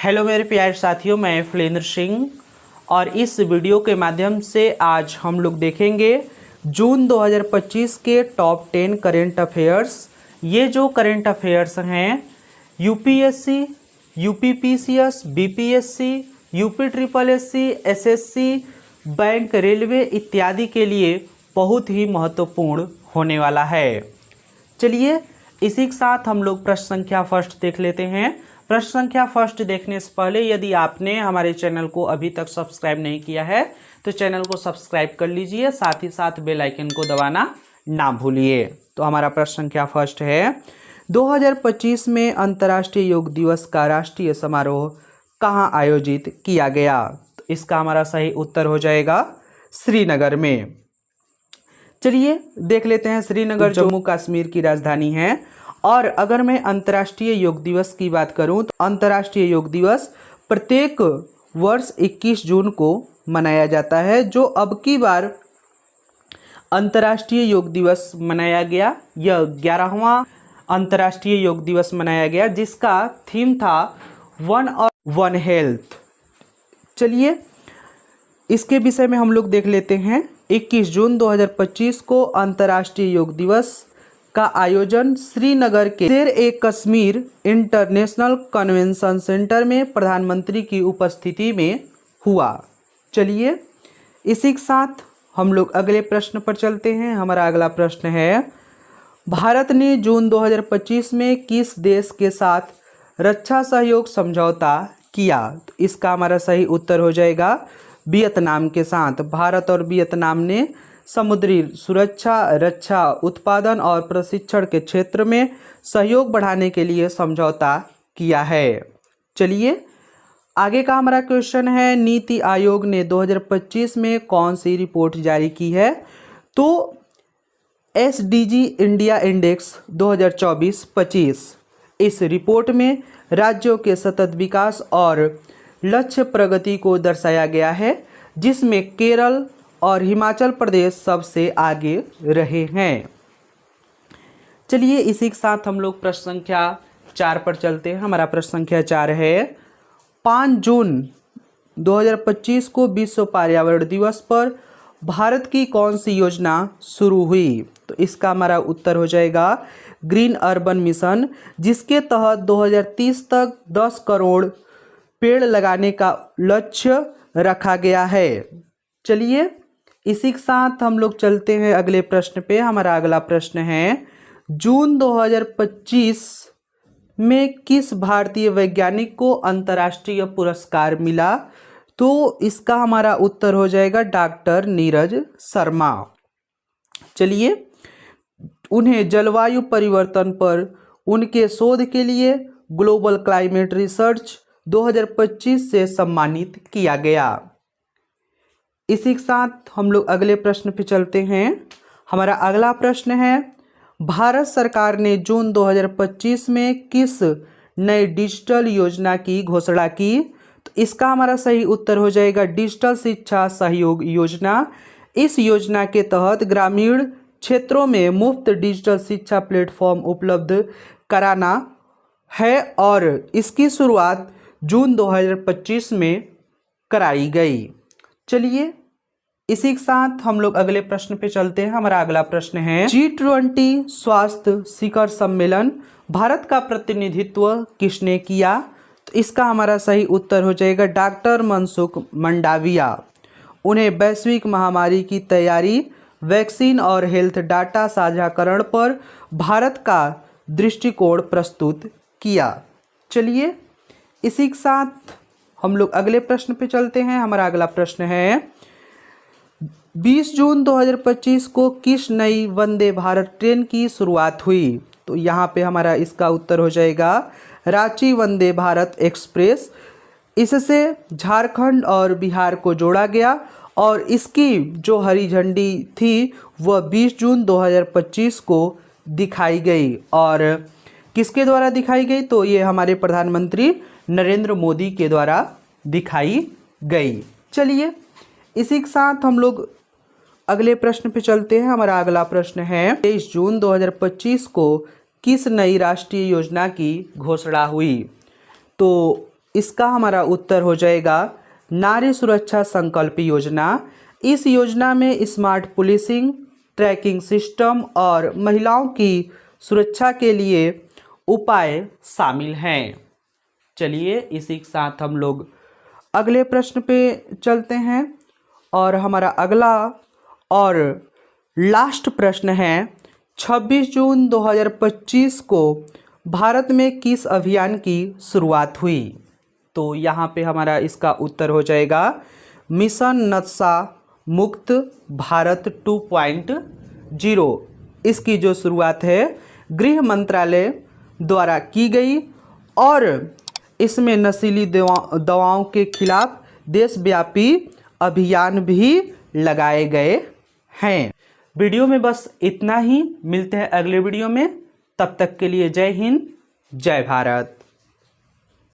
Hello मेरे प्यारे साथियों, मैं फलेंद्र सिंह और इस वीडियो के माध्यम से आज हम लोग देखेंगे जून 2025 के टॉप 10 करेंट अफेयर्स। ये जो करेंट अफेयर्स हैं UPSC, UPPCS, BPSC, UP triple SC, SSC, bank, railway इत्यादि के लिए बहुत ही महत्वपूर्ण होने वाला है। चलिए इसी के साथ हम लोग प्रश्न संख्या फर्स्ट देख लेते हैं। प्रश्न संख्या फर्स्ट देखने से पहले यदि आपने हमारे चैनल को अभी तक सब्सक्राइब नहीं किया है तो चैनल को सब्सक्राइब कर लीजिए, साथ ही साथ बेल आइकन को दबाना ना भूलिए। तो हमारा प्रश्न संख्या फर्स्ट है, 2025 में अंतर्राष्ट्रीय योग दिवस का राष्ट्रीय समारोह कहाँ आयोजित किया गया? तो इसका हमारा सही उत्तर हो जाएगा श्रीनगर में। चलिए देख लेते हैं। श्रीनगर जम्मू कश्मीर की राजधानी है। और अगर मैं अंतर्राष्ट्रीय योग दिवस की बात करूं तो अंतर्राष्ट्रीय योग दिवस प्रत्येक वर्ष 21 जून को मनाया जाता है। जो अब की बार अंतर्राष्ट्रीय योग दिवस मनाया गया, यह 11वां अंतर्राष्ट्रीय योग दिवस मनाया गया, जिसका थीम था वन और वन हेल्थ। चलिए इसके विषय में हम लोग देख लेते हैं। 21 जून 2025 को अंतर्राष्ट्रीय योग दिवस का आयोजन श्रीनगर के शेर-ए-कश्मीर इंटरनेशनल कन्वेंशन सेंटर में प्रधानमंत्री की उपस्थिति में हुआ। चलिए इसी के साथ हम लोग अगले प्रश्न पर चलते हैं। हमारा अगला प्रश्न है, भारत ने जून 2025 में किस देश के साथ रक्षा सहयोग समझौता किया? तो इसका हमारा सही उत्तर हो जाएगा वियतनाम के साथ। भारत और वियतनाम ने समुद्री सुरक्षा, रक्षा उत्पादन और प्रशिक्षण के क्षेत्र में सहयोग बढ़ाने के लिए समझौता किया है। चलिए आगे का हमारा क्वेश्चन है, नीति आयोग ने 2025 में कौन सी रिपोर्ट जारी की है? तो एसडीजी इंडिया इंडेक्स 2024-25। इस रिपोर्ट में राज्यों के सतत विकास और लक्ष्य प्रगति को दर्शाया गया है, जिसमें केरल और हिमाचल प्रदेश सबसे आगे रहे हैं। चलिए इसी के साथ हम लोग प्रश्न संख्या 4 पर चलते हैं। हमारा प्रश्न संख्या 4 है, 5 जून 2025 को विश्व पर्यावरण दिवस पर भारत की कौन सी योजना शुरू हुई? तो इसका हमारा उत्तर हो जाएगा ग्रीन अर्बन मिशन, जिसके तहत 2030 तक 10 करोड़ पेड़ लगाने का लक्ष्य रखा गया है। चलिए इसी के साथ हम लोग चलते हैं अगले प्रश्न पे। हमारा अगला प्रश्न है, जून 2025 में किस भारतीय वैज्ञानिक को अंतर्राष्ट्रीय पुरस्कार मिला? तो इसका हमारा उत्तर हो जाएगा डॉक्टर नीरज शर्मा। चलिए उन्हें जलवायु परिवर्तन पर उनके शोध के लिए ग्लोबल क्लाइमेट रिसर्च 2025 से सम्मानित किया गया। इसी के साथ हम लोग अगले प्रश्न पे चलते हैं। हमारा अगला प्रश्न है, भारत सरकार ने जून 2025 में किस नई डिजिटल योजना की घोषणा की? तो इसका हमारा सही उत्तर हो जाएगा डिजिटल शिक्षा सहयोग योजना। इस योजना के तहत ग्रामीण क्षेत्रों में मुफ्त डिजिटल शिक्षा प्लेटफॉर्म उपलब्ध कराना है और इसकी शुरुआत जून 2025 में कराई गई। चलिए इसी के साथ हम लोग अगले प्रश्न पे चलते हैं। हमारा अगला प्रश्न है, G20 स्वास्थ्य शिखर सम्मेलन भारत का प्रतिनिधित्व किसने किया? तो इसका हमारा सही उत्तर हो जाएगा डॉक्टर मनसुख मंडाविया। उन्हें वैश्विक महामारी की तैयारी, वैक्सीन और हेल्थ डाटा साझाकरण पर भारत का दृष्टिकोण प्रस्तुत किया। चलिए इसी के साथ हम लोग अगले प्रश्न पे चलते हैं। हमारा अगला प्रश्न है, 20 जून 2025 को किस नई वंदे भारत ट्रेन की शुरुआत हुई? तो यहाँ पे हमारा इसका उत्तर हो जाएगा रांची वंदे भारत एक्सप्रेस। इससे झारखंड और बिहार को जोड़ा गया और इसकी जो हरी झंडी थी वह 20 जून 2025 को दिखाई गई। और किसके द्वारा दिखाई गई? तो ये हमारे प्रधानमंत्री नरेंद्र मोदी के द्वारा दिखाई गई। चलिए इसी के साथ हम लोग अगले प्रश्न पे चलते हैं। हमारा अगला प्रश्न है, 23 जून 2025 को किस नई राष्ट्रीय योजना की घोषणा हुई? तो इसका हमारा उत्तर हो जाएगा नारी सुरक्षा संकल्प योजना। इस योजना में स्मार्ट पुलिसिंग, ट्रैकिंग सिस्टम और महिलाओं की सुरक्षा के लिए उपाय शामिल हैं। चलिए इसी के साथ हम लोग अगले प्रश्न पे चलते हैं और हमारा अगला और लास्ट प्रश्न है 26 जून 2025 को भारत में किस अभियान की शुरुआत हुई? तो यहाँ पे हमारा इसका उत्तर हो जाएगा मिशन नशा मुक्त भारत 2.0। इसकी जो शुरुआत है गृह मंत्रालय द्वारा की गई और इसमें नशीली दवाओं के खिलाफ देशव्यापी अभियान भी लगाए गए हैं। वीडियो में बस इतना ही, मिलते हैं अगले वीडियो में। तब तक के लिए जय हिंद, जय भारत।